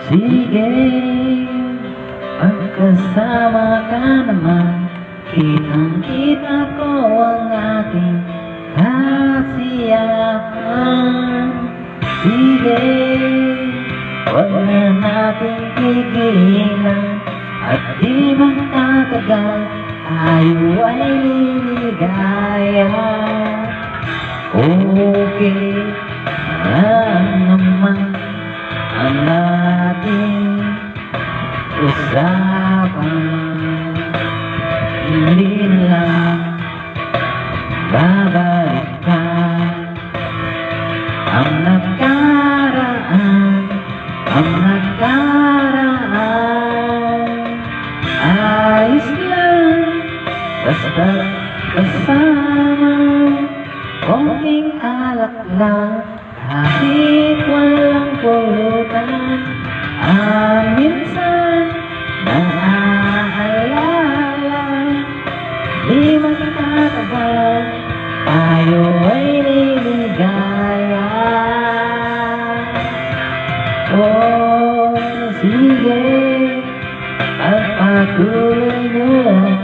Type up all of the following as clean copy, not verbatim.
Sige, pagkasama ka naman, kitang-kita ko ang ating kasiyahan. Sige, huwag na natin tigilan, at di magtatagal, tayo ay liligaya. Okay lang naman ang ating usapan, hindi na lang babalikan ang nakaraan, ang nakaraan. Ayos lang, basta kasama, konting alak lang, kahit walang pulutan. Minsan naaalala, di magtatagal, tayo ay liligaya. Oh, sige, pagpatuloy nyo lang,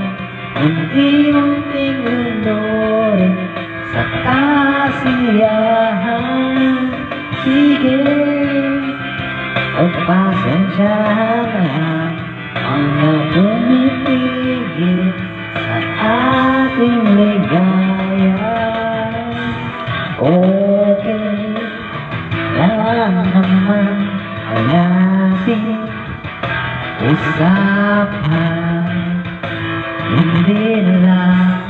unti-unting lunurin sa kasiyahan. Sige, pagpasensyahan na ang napumitigil sa ating ligaya. Okay lang naman ang ating usapan, hindi na lang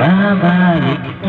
babalik